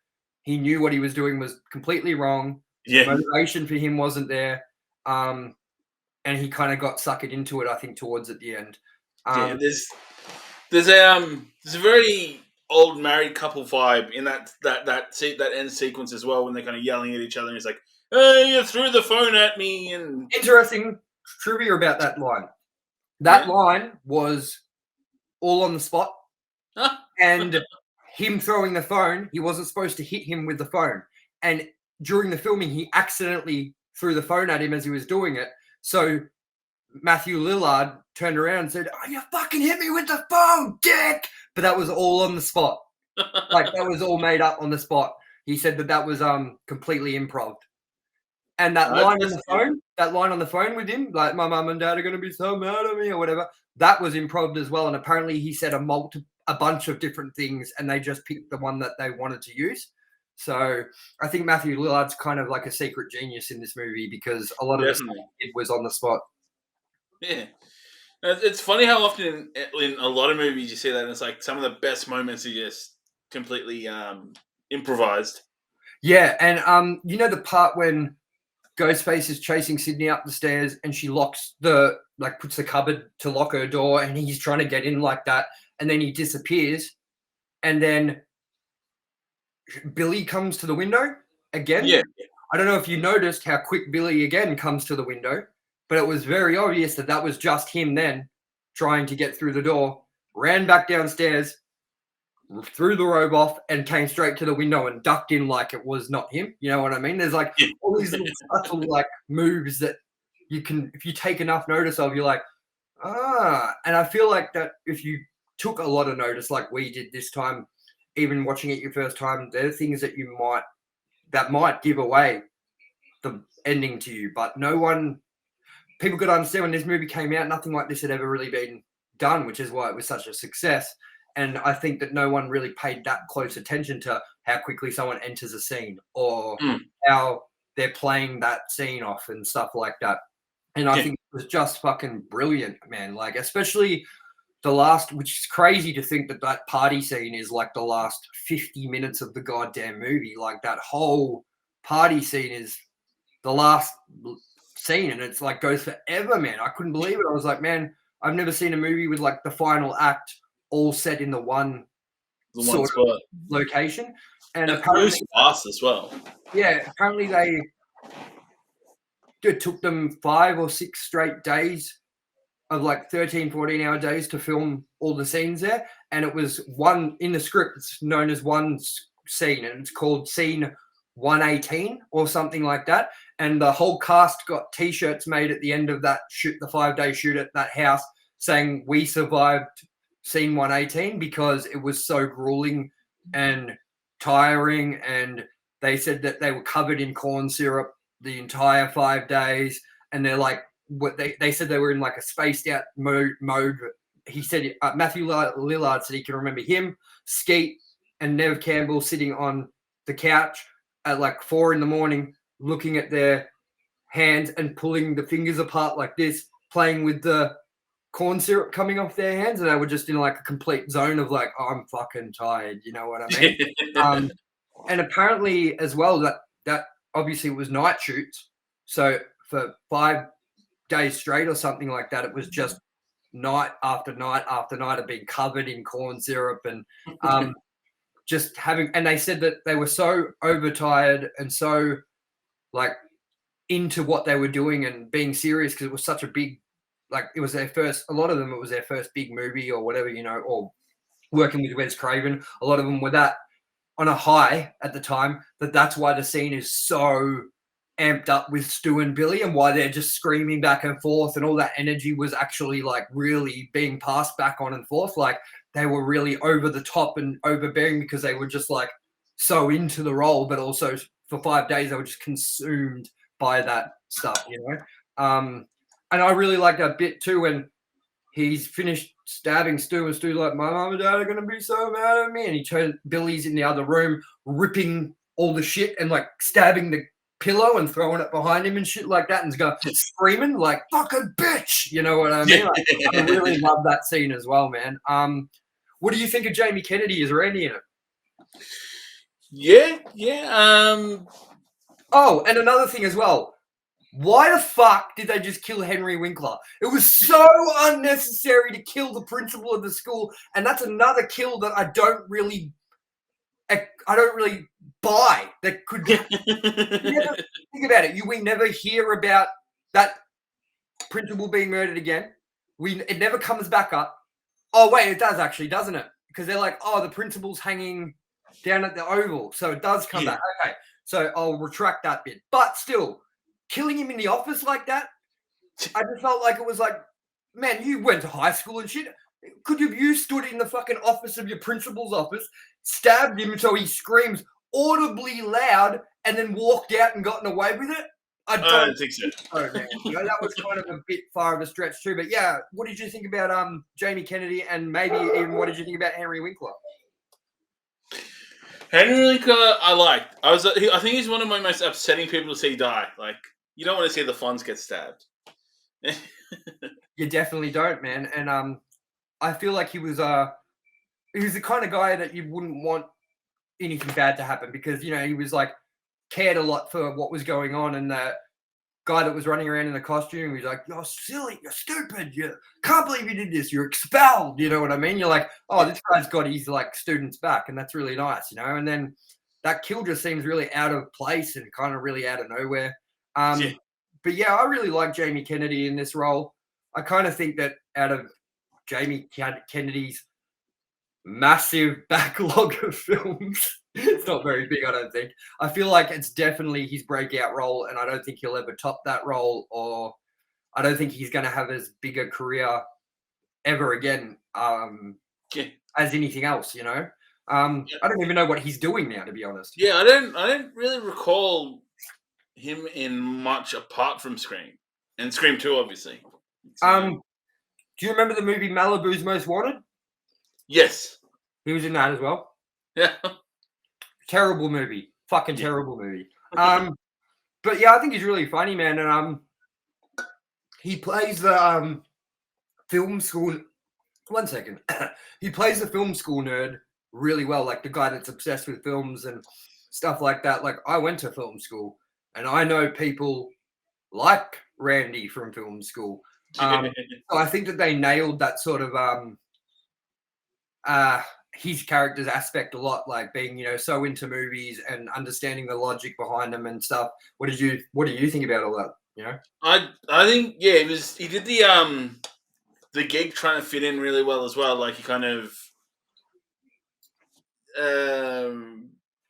he knew what he was doing was completely wrong. Yeah. The motivation for him wasn't there. And he kind of got suckered into it, I think, towards at the end. Yeah, there's a very old married couple vibe in that end sequence as well, when they're kind of yelling at each other, and he's like, You threw the phone at me, and Interesting trivia about that line. That line was all on the spot, and him throwing the phone, he wasn't supposed to hit him with the phone. And during the filming, he accidentally threw the phone at him as he was doing it. So Matthew Lillard turned around and said, "Oh, you fucking hit me with the phone, dick!" But that was all on the spot. Like, that was all made up on the spot. He said that was completely improv. And that line on the phone with him, like, "My mum and dad are going to be so mad at me," or whatever, that was improv as well. And apparently he said a bunch of different things, and they just picked the one that they wanted to use. So I think Matthew Lillard's kind of like a secret genius in this movie, because a lot of the stuff he did was on the spot. Yeah. It's funny how often in a lot of movies you see that, and it's like some of the best moments are just completely improvised. Yeah, and you know the part when Ghostface is chasing Sydney up the stairs, and she puts the cupboard to lock her door, and he's trying to get in like that, and then he disappears, and then Billy comes to the window again. Yeah. I don't know if you noticed how quick Billy again comes to the window, but it was very obvious that was just him then trying to get through the door, ran back downstairs, threw the robe off, and came straight to the window and ducked in like it was not him. You know what I mean? There's like all these little subtle like moves that you can, if you take enough notice of, you're like, and I feel like that if you took a lot of notice like we did this time, even watching it your first time, there are things that that might give away the ending to you. But people got to understand, when this movie came out, nothing like this had ever really been done, which is why it was such a success. And I think that no one really paid that close attention to how quickly someone enters a scene, or how they're playing that scene off and stuff like that. And I think it was just fucking brilliant, man. Like, especially the last, which is crazy to think that party scene is like the last 50 minutes of the goddamn movie. Like, that whole party scene is the last scene, and it's like goes forever, man. I couldn't believe it. I was like, man, I've never seen a movie with like the final act all set in the one spot location. And apparently fast as well. Yeah, apparently it took them 5 or 6 straight days of like 13, 14-hour days to film all the scenes there. And it was one in the script, it's known as one scene, and it's called scene 118 or something like that. And the whole cast got T-shirts made at the end of that shoot, the 5-day shoot at that house, saying we survived scene 118, because it was so grueling and tiring. And they said that they were covered in corn syrup the entire 5 days. And they're like, what they said they were in like a spaced out mode. He said, Matthew Lillard said he can remember him, Skeet, and Nev Campbell sitting on the couch at like 4 a.m, looking at their hands and pulling the fingers apart like this, playing with the corn syrup coming off their hands. And they were just in like a complete zone of like, oh, I'm fucking tired. You know what I mean? And apparently as well, that obviously was night shoots. So for 5 days straight or something like that, it was just night after night after night of being covered in corn syrup and just having, and they said that they were so overtired and so like into what they were doing and being serious, because it was such a big, like, it was their first, a lot of them, it was their first big movie or whatever, you know, or working with Wes Craven. A lot of them were that on a high at the time, that's why the scene is so amped up with Stu and Billy, and why they're just screaming back and forth, and all that energy was actually like really being passed back on and forth. Like, they were really over the top and overbearing, because they were just like so into the role, but also for 5 days they were just consumed by that stuff, you know. And I really like that bit too, when he's finished stabbing Stu, and Stu's like, my mom and dad are going to be so mad at me. And he turns, Billy's in the other room ripping all the shit and like stabbing the pillow and throwing it behind him and shit like that, and he's going screaming like, fucking bitch. You know what I mean? Like, I really love that scene as well, man. What do you think of Jamie Kennedy as Randy in it? Yeah. Oh, and another thing as well. Why the fuck did they just kill Henry Winkler? It was so unnecessary to kill the principal of the school, and that's another kill that I don't really by that could never, think about it. We never hear about that principal being murdered again. It never comes back up. Oh wait, it does actually, doesn't it? Because they're like, oh, the principal's hanging down at the Oval, so it does come back. Okay, so I'll retract that bit. But still, killing him in the office like that, I just felt like it was like, man, you went to high school and shit. Could you stood in the fucking office of your principal's office, stabbed him so he screams audibly loud, and then walked out and gotten away with it? I don't think so. Oh, man. That was kind of a bit far of a stretch too. But yeah, what did you think about Jamie Kennedy, and maybe even what did you think about Henry Winkler? Henry Winkler, I liked. I think he's one of my most upsetting people to see die. Like, you don't want to see the Fonz get stabbed. You definitely don't, man. And I feel like he was the kind of guy that you wouldn't want anything bad to happen, because he was like cared a lot for what was going on, and the guy that was running around in the costume, he's like, "You're silly, you're stupid, you can't believe you did this, you're expelled." You know what I mean? You're like, "Oh, this guy's got his like students back," and that's really nice, And then that kill just seems really out of place and kind of really out of nowhere. But yeah, I really like Jamie Kennedy in this role. I kind of think that out of Jamie Kennedy's massive backlog of films, it's not very big, I don't think. I feel like it's definitely his breakout role, and I don't think he'll ever top that role, or I don't think he's going to have as big a career ever again as anything else, I don't even know what he's doing now, to be honest. Yeah, I don't really recall him in much apart from Scream, and Scream 2, obviously. Do you remember the movie Malibu's Most Wanted? Yes. He was in that as well. Yeah. Terrible movie. Fucking terrible movie. But yeah, I think he's really funny, man. And he plays the film school. One second. He plays the film school nerd really well, like the guy that's obsessed with films and stuff like that. Like, I went to film school, and I know people like Randy from film school. So I think that they nailed that sort of his character's aspect a lot, like being so into movies and understanding the logic behind them and stuff. What do you think about all that? I think he did the gig trying to fit in really well as well. Like, he kind of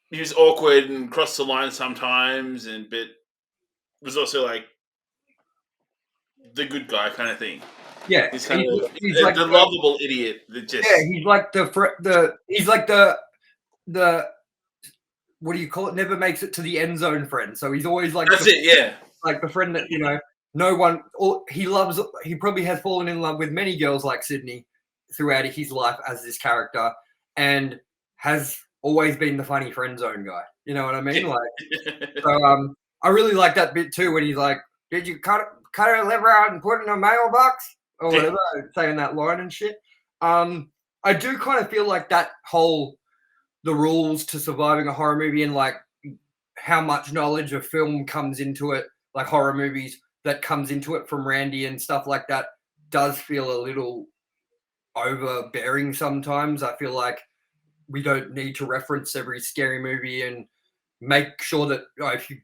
he was awkward and crossed the line sometimes, but was also like the good guy kind of thing. Yeah, he's kind of like the lovable idiot that just he's like the what do you call it? Never makes it to the end zone friend. So he's always like like the friend that no one. He loves. He probably has fallen in love with many girls like Sydney throughout his life as this character, and has always been the funny friend zone guy. You know what I mean? Like, so I really like that bit too when he's like, "Did you cut her liver out and put it in a mailbox?" Or whatever, saying that line and shit. I do kind of feel like that the rules to surviving a horror movie, and like how much knowledge of film comes into it, like horror movies that comes into it from Randy and stuff like that, does feel a little overbearing sometimes. I feel like we don't need to reference every scary movie and make sure that if you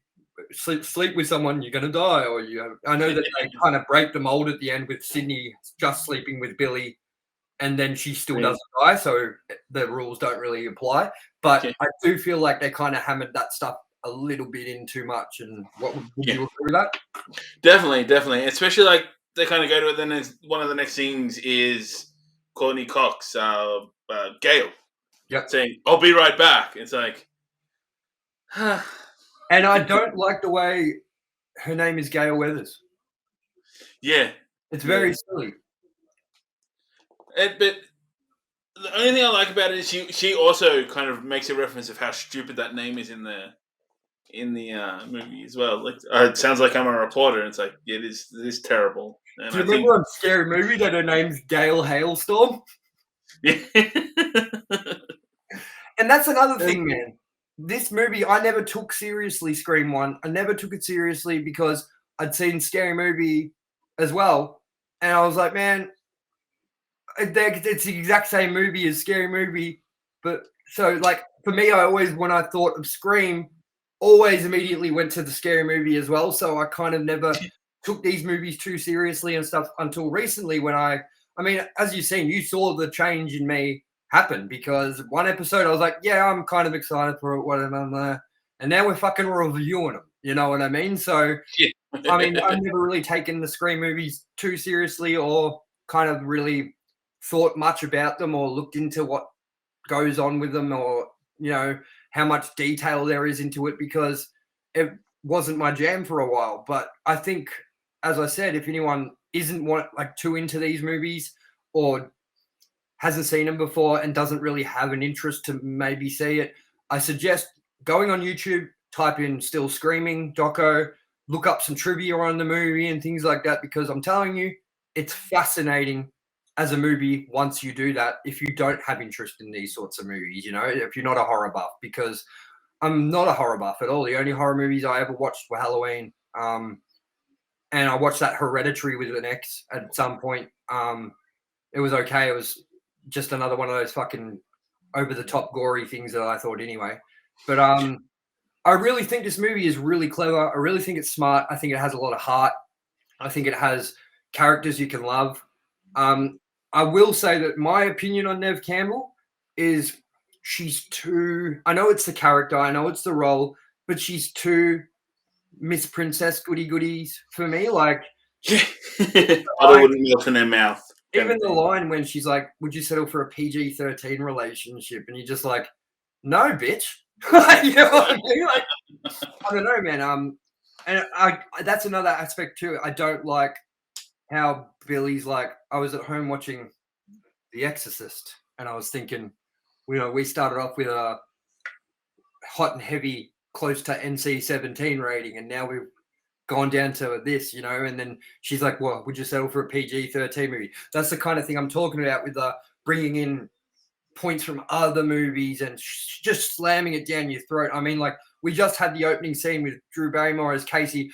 sleep with someone, you're gonna die, or I know that they kind of break the mold at the end with Sydney just sleeping with Billy, and then she still doesn't die, so the rules don't really apply. But I do feel like they kind of hammered that stuff a little bit in too much. And would you agree with that? Definitely, especially like they kind of go to it. Then one of the next things is Courtney Cox, Gail, saying, "I'll be right back." It's like, and I don't like the way her name is Gail Weathers. Yeah. It's very silly. But the only thing I like about it is she also kind of makes a reference of how stupid that name is in the movie as well. Like, it sounds like I'm a reporter, and it's like, it is terrible. And do you remember on Scary Movie that her name's Gail Hailstorm? Yeah. And that's another thing, man. This movie, I never took seriously Scream 1. I never took it seriously because I'd seen Scary Movie as well. And I was like, man, it's the exact same movie as Scary Movie. But so, like, for me, I always, when I thought of Scream, always immediately went to the scary movie as well. So I kind of never took these movies too seriously and stuff until recently when I mean, as you've seen, you saw the change in me happen because one episode I was like, yeah, I'm kind of excited for it, whatever. And now we're fucking reviewing them. You know what I mean? So, I mean, I've never really taken the Scream movies too seriously or kind of really thought much about them or looked into what goes on with them or, you know, how much detail there is into it because it wasn't my jam for a while. But I think, as I said, if anyone isn't too into these movies or hasn't seen them before and doesn't really have an interest to maybe see it, I suggest going on YouTube, type in Still Screaming doco, look up some trivia on the movie and things like that because I'm telling you, it's fascinating as a movie once you do that if you don't have interest in these sorts of movies, you know, if you're not a horror buff, because I'm not a horror buff at all. The only horror movies I ever watched were Halloween. And I watched that Hereditary with an ex at some point. It was okay. It was just another one of those fucking over-the-top gory things that I thought anyway. But I really think this movie is really clever. I really think it's smart. I think it has a lot of heart. I think it has characters you can love. I will say that my opinion on Neve Campbell is she's too, I know it's the character, I know it's the role, but she's too Miss Princess goodies for me. Like, I wouldn't milk in their mouth. Even the line when she's like, would you settle for a PG-13 relationship? And you're just like, no, bitch. You know what I mean? Like, I don't know, man. And that's another aspect too. I don't like how Billy's like, I was at home watching The Exorcist and I was thinking, you know, we started off with a hot and heavy, close to NC-17 rating, and now we've gone down to this, you know, and then she's like, well, would you settle for a PG-13 movie? That's the kind of thing I'm talking about with bringing in points from other movies and just slamming it down your throat. I mean, like, we just had the opening scene with Drew Barrymore as Casey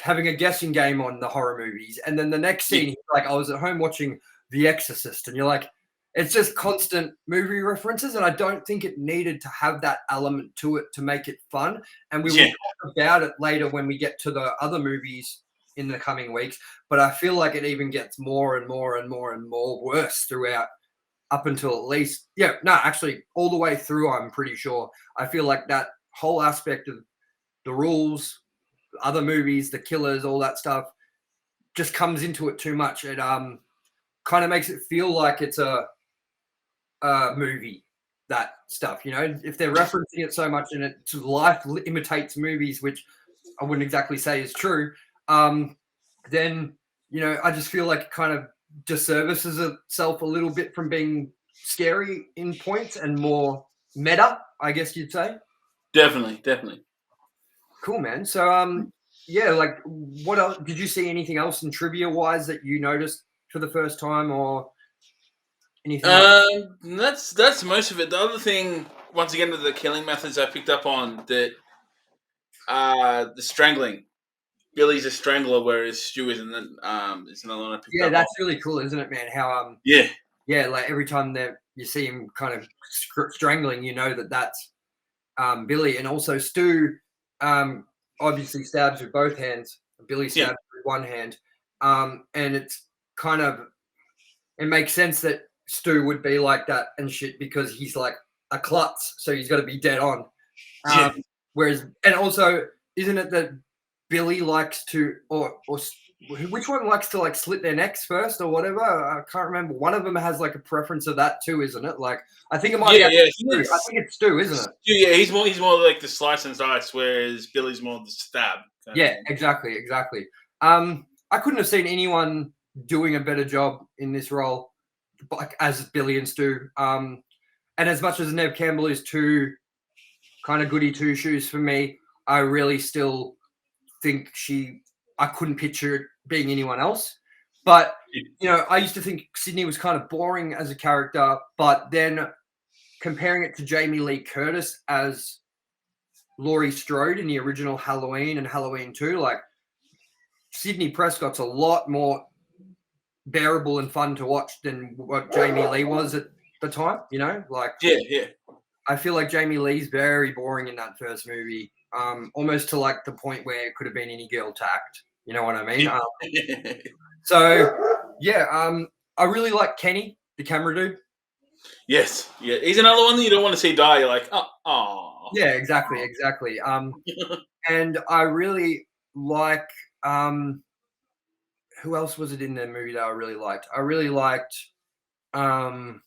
having a guessing game on the horror movies. And then the next scene, he's like, I was at home watching The Exorcist. And you're like, it's just constant movie references. And I don't think it needed to have that element to it to make it fun. And we will talk about it later when we get to the other movies in the coming weeks. But I feel like it even gets more and more and more and more worse throughout up until at least, actually all the way through, I'm pretty sure. I feel like that whole aspect of the rules, other movies, the killers, all that stuff just comes into it too much. It kind of makes it feel like it's a movie, that stuff, you know, if they're referencing it so much and it to life imitates movies, which I wouldn't exactly say is true, then, you know, I just feel like it kind of disservices itself a little bit from being scary in points and more meta, I guess you'd say. Definitely. Cool, man. So, like, what else? Did you see anything else in trivia wise that you noticed for the first time or anything? That's most of it. The other thing, once again, with the killing methods, I picked up on that the strangling. Billy's a strangler, whereas Stu isn't. It's another one I picked up. Yeah, that's really cool, isn't it, man? How like every time that you see him kind of strangling, you know that's Billy, and also Stu obviously stabs with both hands. Billy stabs with one hand, and it's kind of, it makes sense that Stu would be like that and shit because he's like a klutz, so he's got to be dead on. Whereas, and also, isn't it that Billy likes to, or which one likes to like slit their necks first or whatever? I can't remember. One of them has like a preference of that too, isn't it? Like, I think it might be. I think it's Stu, isn't it? Yeah, he's more like the slice and dice, whereas Billy's more the stab. Yeah, exactly. I couldn't have seen anyone doing a better job in this role, like as Billy and Stu. And as much as Neve Campbell is too kind of goody two shoes for me, I really still think I couldn't picture it being anyone else. But, you know, I used to think Sydney was kind of boring as a character, but then comparing it to Jamie Lee Curtis as Laurie Strode in the original Halloween and Halloween 2, like, Sydney Prescott's a lot more bearable and fun to watch than what Jamie Lee was at the time, you know? Like, yeah. I feel like Jamie Lee's very boring in that first movie. Almost to like the point where it could have been any girl tacked. You know what I mean? So yeah, I really like Kenny, the camera dude. Yes, yeah, he's another one that you don't want to see die. You're like, oh. Yeah, exactly. And I really like who else was it in the movie that I really liked? I really liked fuck,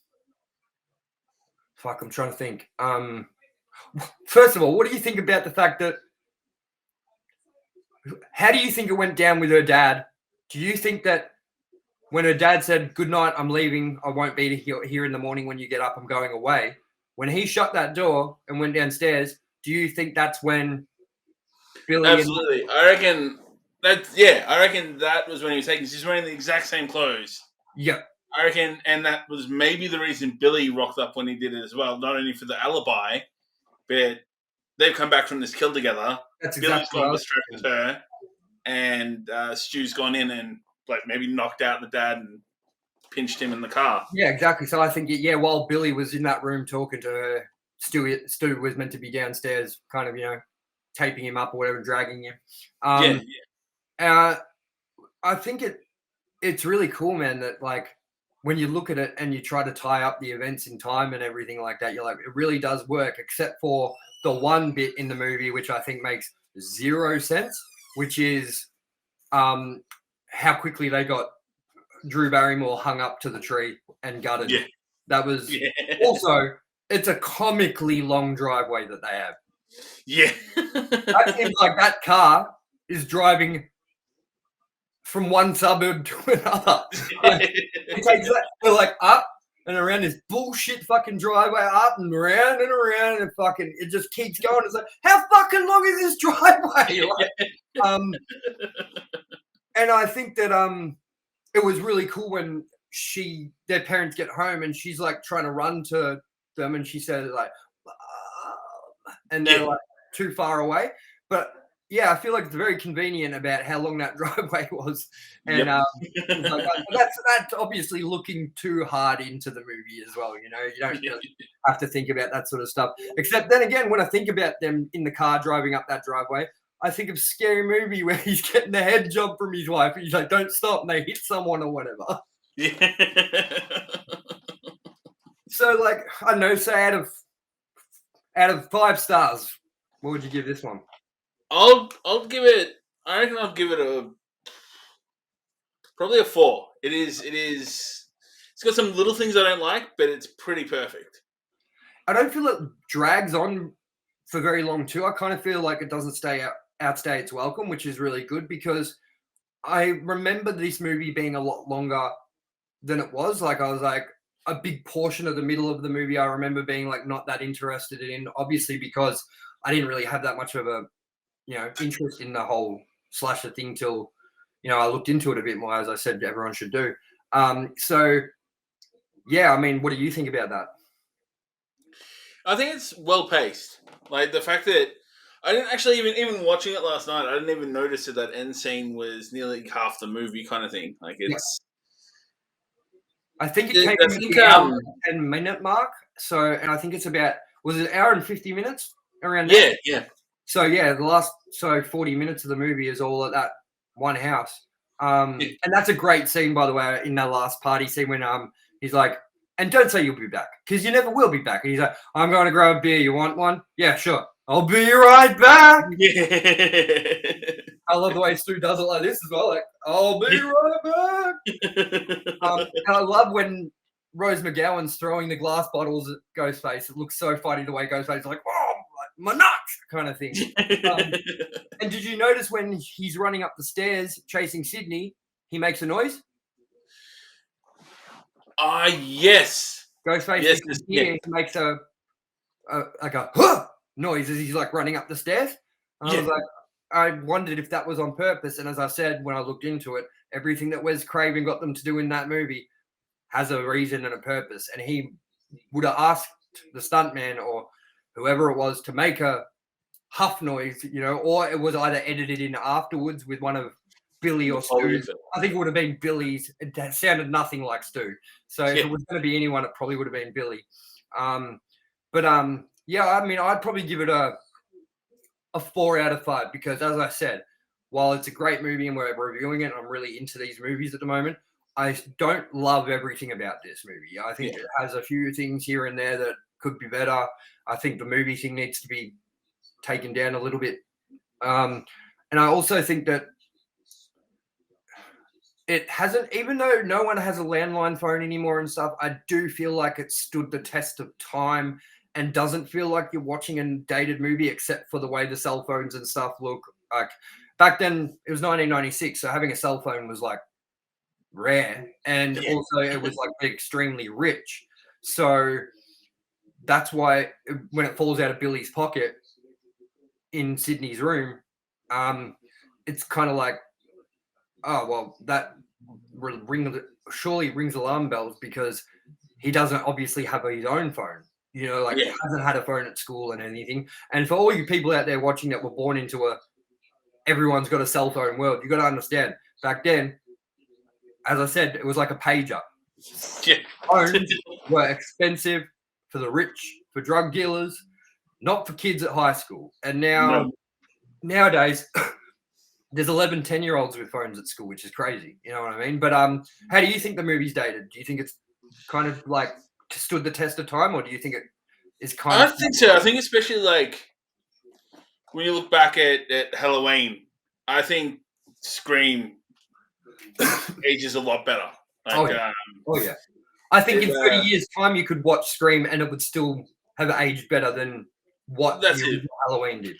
I'm trying to think. First of all, what do you think about the fact that how do you think it went down with her dad? Do you think that when her dad said, "Good night, I'm leaving. I won't be here in the morning when you get up. I'm going away." When he shut that door and went downstairs, do you think that's when Billy? Absolutely, I reckon that was when he was taken. She's wearing the exact same clothes. Yeah, I reckon, and that was maybe the reason Billy rocked up when he did it as well. Not only for the alibi, but they've come back from this kill together. that's Billy's exactly gone what I to was distract her, and Stu's gone in and like maybe knocked out the dad and pinched him in the car. Yeah, exactly. So I think, while Billy was in that room talking to her, Stu was meant to be downstairs, kind of, taping him up or whatever, dragging him. I think it's really cool, man, that like when you look at it and you try to tie up the events in time and everything like that, you're like, it really does work, except for the one bit in the movie which I think makes zero sense, which is how quickly they got Drew Barrymore hung up to the tree and gutted. Yeah. That was also, it's a comically long driveway that they have. Yeah. That seems like that car is driving from one suburb to another. It takes that, they're like up and around this bullshit fucking driveway, up and around and fucking, it just keeps going. It's like, how fucking long is this driveway? Like, and I think that it was really cool when their parents get home and she's like trying to run to them and she said like, and they're like too far away. But yeah, I feel like it's very convenient about how long that driveway was, and like that's obviously looking too hard into the movie as well. You don't really have to think about that sort of stuff. Except then again, when I think about them in the car driving up that driveway, I think of Scary Movie where he's getting the head job from his wife. He's like, "Don't stop," and they hit someone or whatever. Yeah. So, like, I don't know. Say out of 5 stars, what would you give this one? I'll give it. I reckon I'll give it probably a 4. It is. It's got some little things I don't like, but it's pretty perfect. I don't feel it drags on for very long too. I kind of feel like it doesn't outstay its welcome, which is really good because I remember this movie being a lot longer than it was. Like I was like a big portion of the middle of the movie I remember being like not that interested in, obviously because I didn't really have that much of a interest in the whole slasher thing till I looked into it a bit more, as I said everyone should do. So yeah, I mean, what do you think about that? I think it's well paced. Like the fact that I didn't actually even watching it last night, I didn't even notice that end scene was nearly half the movie kind of thing. Like it's. I think it came in the hour and 10-minute mark. So, and I think it's about, was it an hour and 50 minutes around there? Yeah. So yeah, the last 40 minutes of the movie is all at that one house. And that's a great scene, by the way, in that last party scene when he's like, and don't say you'll be back, because you never will be back. And he's like, I'm going to grab a beer. You want one? Yeah, sure. I'll be right back. Yeah. I love the way Stu does it like this as well. Like, I'll be right back. And I love when Rose McGowan's throwing the glass bottles at Ghostface. It looks so funny the way Ghostface is like, oh, my nuts kind of thing. And did you notice when he's running up the stairs chasing Sydney, he makes a noise? Yes. Ghostface he makes a huh! noise as he's like running up the stairs. And I was like, I wondered if that was on purpose. And as I said, when I looked into it, everything that Wes Craven got them to do in that movie has a reason and a purpose. And he would have asked the stuntman or whoever it was to make a huff noise, or it was either edited in afterwards with one of Billy or Stu. I think it would have been Billy's. It sounded nothing like Stu. So if it was going to be anyone, it probably would have been Billy. But yeah, I mean, I'd probably give it a 4 out of 5 because, as I said, while it's a great movie and we're reviewing it, I'm really into these movies at the moment. I don't love everything about this movie. I think it has a few things here and there that could be better. I think the movie thing needs to be taken down a little bit. And I also think that it hasn't, even though no one has a landline phone anymore and stuff, I do feel like it stood the test of time and doesn't feel like you're watching a dated movie, except for the way the cell phones and stuff look. Like back then, it was 1996, so having a cell phone was like rare, and also it was like extremely rich. So that's why when it falls out of Billy's pocket in Sydney's room, it's kind of like, oh well, that surely rings alarm bells because he doesn't obviously have his own phone. You know, like he hasn't had a phone at school and anything. And for all you people out there watching that were born into everyone's got a cell phone world, you got to understand back then, as I said, it was like a pager. Yeah. Phones were expensive for the rich, for drug dealers, not for kids at high school. And nowadays, there's 11, 10-year-olds with phones at school, which is crazy. You know what I mean? But how do you think the movie's dated? Do you think it's kind of like stood the test of time, or do you think it is kind of... I think so. I think especially like when you look back at Halloween, I think Scream ages a lot better. Like, oh yeah. I think in 30 years' time, you could watch Scream and it would still have aged better than what the original Halloween did.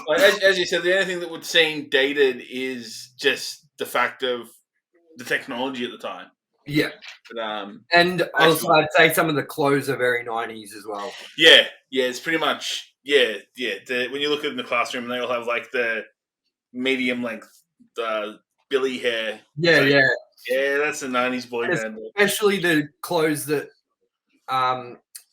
Like, as you said, the only thing that would seem dated is just the fact of the technology at the time. Yeah. But, and also, I'd say some of the clothes are very 90s as well. Yeah, it's pretty much, when you look at in the classroom, they all have like the medium length Billy hair. Yeah. Yeah, that's a 90s boy band. Especially the clothes that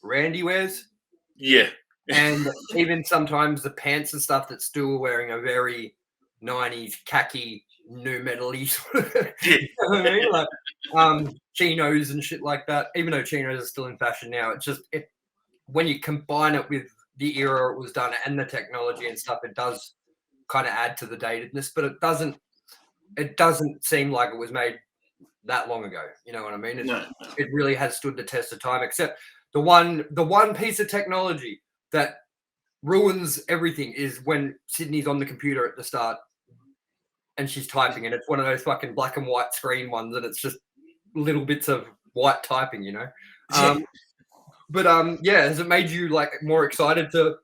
Randy wears. Yeah. And even sometimes the pants and stuff that Stu are wearing are very 90s khaki, new metal-y sort of, you know what I mean? Like chinos and shit like that. Even though chinos are still in fashion now, it's just when you combine it with the era it was done and the technology and stuff, it does kind of add to the datedness, but it doesn't seem like it was made that long ago. You know what I mean? It really has stood the test of time, except the one piece of technology that ruins everything is when Sydney's on the computer at the start and she's typing, and it's one of those fucking black and white screen ones, and it's just little bits of white typing, you know. But has it made you like more excited to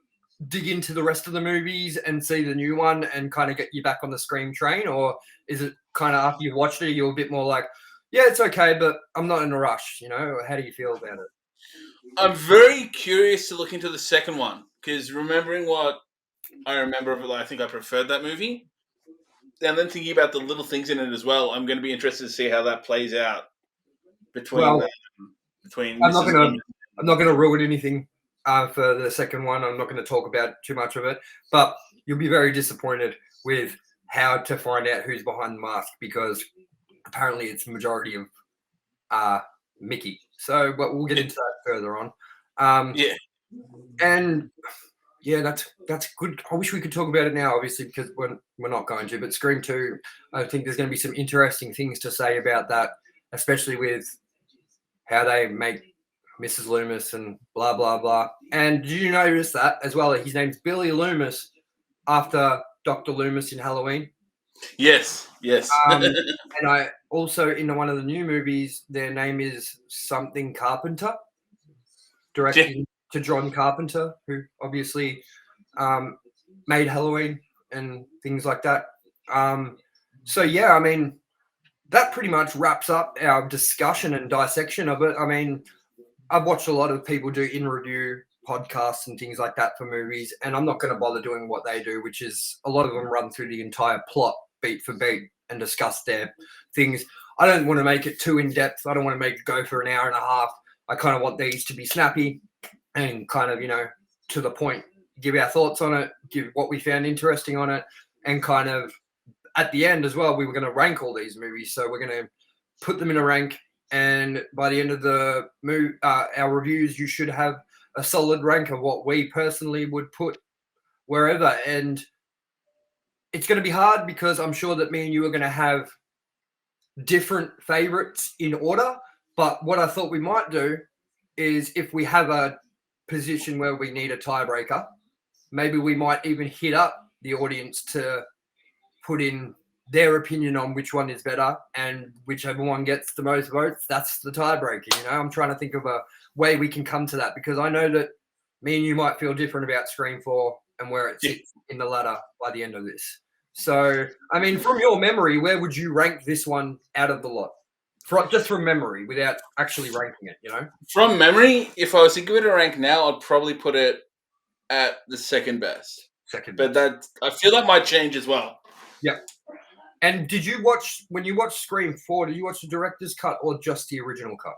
dig into the rest of the movies and see the new one and kind of get you back on the Scream train, or is it kind of after you've watched it, you're a bit more like, yeah, it's okay, but I'm not in a rush, you know? How do you feel about it? I'm very curious to look into the second one because remembering what I remember of it, I think I preferred that movie. And then thinking about the little things in it as well, I'm going to be interested to see how that plays out between. I'm not going to ruin anything for the second one. I'm not going to talk about too much of it, but you'll be very disappointed with how to find out who's behind the mask because apparently it's the majority of Mickey. So, but we'll get into that further on. And yeah, that's good. I wish we could talk about it now, obviously, because we're not going to. But Scream 2, I think there's going to be some interesting things to say about that, especially with how they make Mrs. Loomis and blah, blah, blah. And did you notice that as well? His name's Billy Loomis after Dr. Loomis in Halloween. Yes. And I also, in one of the new movies, their name is something Carpenter, directed to John Carpenter, who obviously made Halloween and things like that. So, yeah, I mean, that pretty much wraps up our discussion and dissection of it. I mean, I've watched a lot of people do in-review podcasts and things like that for movies, and I'm not going to bother doing what they do, which is a lot of them run through the entire plot beat for beat and discuss their things. I don't want to make it too in-depth. I don't want to make it go for an hour and a half. I kind of want these to be snappy and kind of, to the point, give our thoughts on it, give what we found interesting on it, and kind of at the end as well, we were going to rank all these movies. So we're going to put them in a rank, and by the end of the our reviews, you should have a solid rank of what we personally would put wherever. And it's going to be hard because I'm sure that me and you are going to have different favorites in order. But what I thought we might do is if we have a position where we need a tiebreaker, maybe we might even hit up the audience to put in their opinion on which one is better, and whichever one gets the most votes, that's the tiebreaker. You know, I'm trying to think of a way we can come to that, because I know that me and you might feel different about Scream 4 and where it sits in the ladder by the end of this. So, I mean, from your memory, where would you rank this one out of the lot? Just from memory, without actually ranking it, you know? From memory, if I was to give it a rank now, I'd probably put it at the second best. But that, I feel that might change as well. Yeah. And did you watch, when you watched Scream 4, did you watch the director's cut or just the original cut?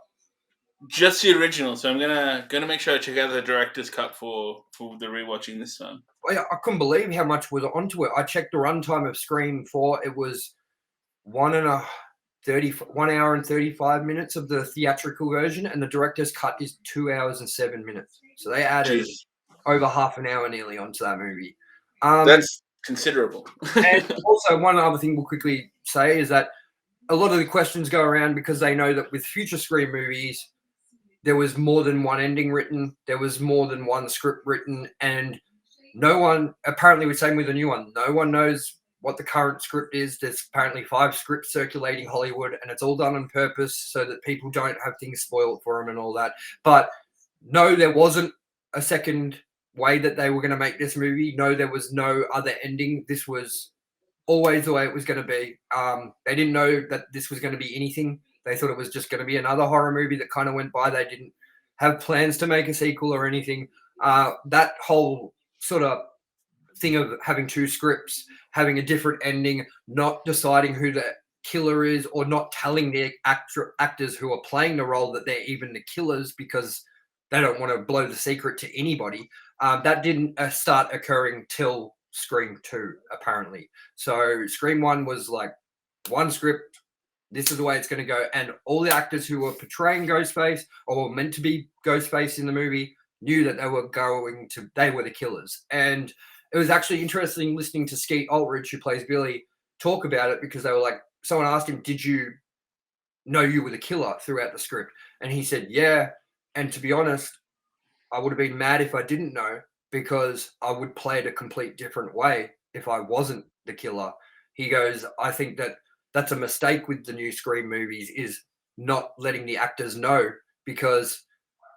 Just the original. So I'm gonna make sure I check out the director's cut for the rewatching this time. I couldn't believe how much was onto it. I checked the runtime of Scream 4. It was 1 hour and 35 minutes of the theatrical version, and the director's cut is 2 hours and 7 minutes. So they added over half an hour nearly onto that movie. That's considerable. And also, one other thing we'll quickly say is that a lot of the questions go around because they know that with future Scream movies, there was more than one ending written, there was more than one script written, and no one, apparently the same with the new one, no one knows what the current script is. There's apparently 5 scripts circulating Hollywood, and it's all done on purpose so that people don't have things spoiled for them and all that. But no, there wasn't a second way that they were going to make this movie. No, there was no other ending. This was always the way it was going to be. They didn't know that this was going to be anything. They thought it was just going to be another horror movie that kind of went by. They didn't have plans to make a sequel or anything. That whole sort of thing of having 2 scripts, having a different ending, not deciding who the killer is, or not telling the actors who are playing the role that they're even the killers because they don't want to blow the secret to anybody. That didn't start occurring till Scream 2, apparently. So Scream 1 was like one script, this is the way it's going to go. And all the actors who were portraying Ghostface or were meant to be Ghostface in the movie knew that they were the killers. And it was actually interesting listening to Skeet Ulrich, who plays Billy, talk about it, because they were like, someone asked him, did you know you were the killer throughout the script? And he said, yeah. And to be honest, I would have been mad if I didn't know, because I would play it a complete different way if I wasn't the killer. He goes, I think that that's a mistake with the new Scream movies, is not letting the actors know, because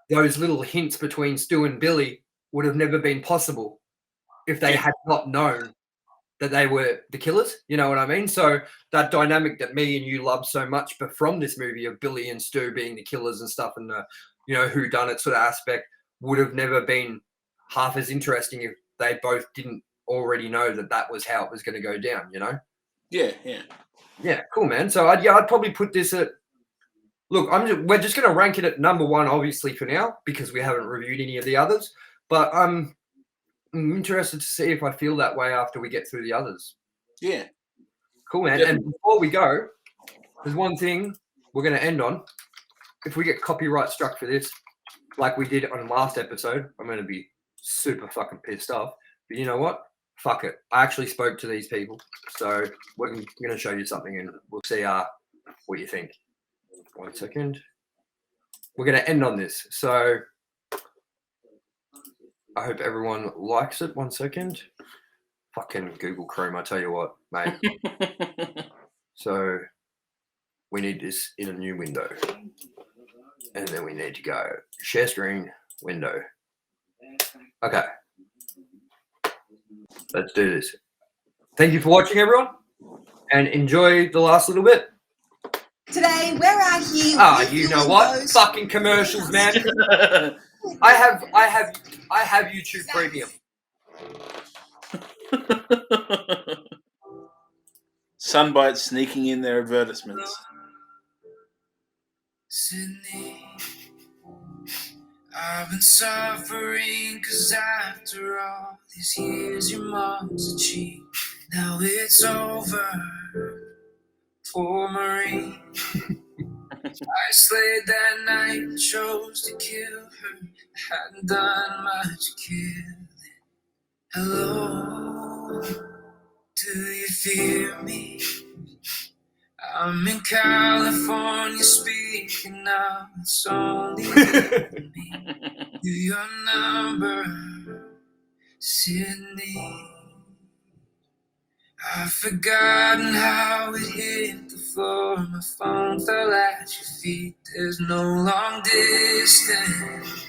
those little hints between Stu and Billy would have never been possible if they had not known that they were the killers. You know what I mean? So that dynamic that me and you love so much, but from this movie of Billy and Stu being the killers and stuff, and the, you know, whodunit sort of aspect, would have never been half as interesting if they both didn't already know that that was how it was going to go down, you know? Yeah, cool, man. So I'd probably put this at, look, we're just going to rank it at number 1, obviously, for now, because we haven't reviewed any of the others, but I'm interested to see if I feel that way after we get through the others. Yeah. Cool, man. And before we go, there's one thing we're going to end on. If we get copyright struck for this, like we did on the last episode, I'm going to be super fucking pissed off. But you know what? Fuck it. I actually spoke to these people. So we're going to show you something and we'll see what you think. 1 second. We're going to end on this. So I hope everyone likes it. 1 second. Fucking Google Chrome, I tell you what, mate. So we need this in a new window. And then we need to go share screen, window. Okay. Let's do this. Thank you for watching, everyone. And enjoy the last little bit. Today, we're out here. You know what? Fucking commercials, man. I have YouTube Premium. Sunbite sneaking in their advertisements. Sydney, I've been suffering, 'cause after all these years your mom's achieved. Now it's over for Marie. I slayed that night, chose to kill her. I hadn't done much killing. Hello, do you fear me? I'm in California speaking now. It's only me. Do your number, Sydney. I've forgotten how it hit the floor. My phone fell at your feet. There's no long distance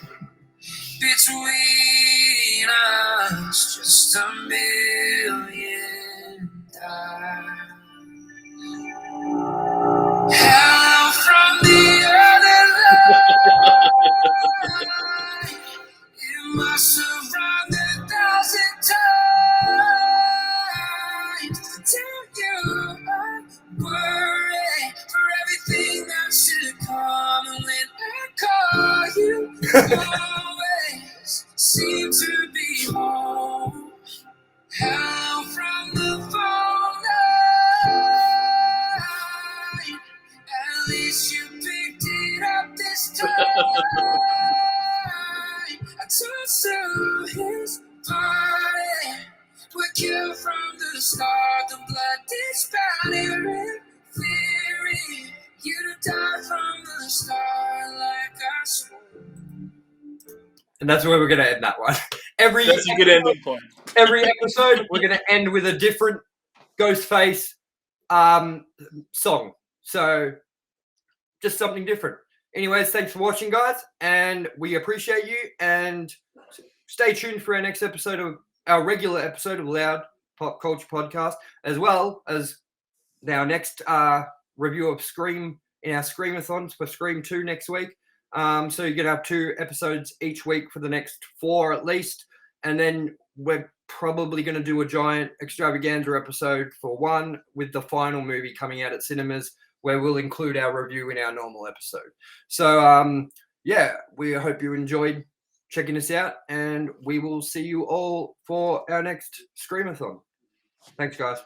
between us, just a million times. Hello from the other line. You must have run 1,000 times to tell you I'm worried for everything that should come. And when I call you, always seem to be home. Hello from the phone line. At least you picked it up this time. I tossed through his body. We're killed from the start. The blood is spattering. Fearing you to die from the start like I swore. And that's where we're going to end that one. That's a good ending point. Every episode, we're going to end with a different Ghostface song. So just something different. Anyways, thanks for watching, guys, and we appreciate you. And stay tuned for our next episode of our regular episode of Loud Pop Culture Podcast, as well as our next review of Scream in our Screamathons for Scream 2 next week. So you're going to have 2 episodes each week for the next 4 at least. And then we're probably going to do a giant extravaganza episode for 1 with the final movie coming out at cinemas, where we'll include our review in our normal episode. So, yeah, we hope you enjoyed checking us out, and we will see you all for our next Screamathon. Thanks, guys.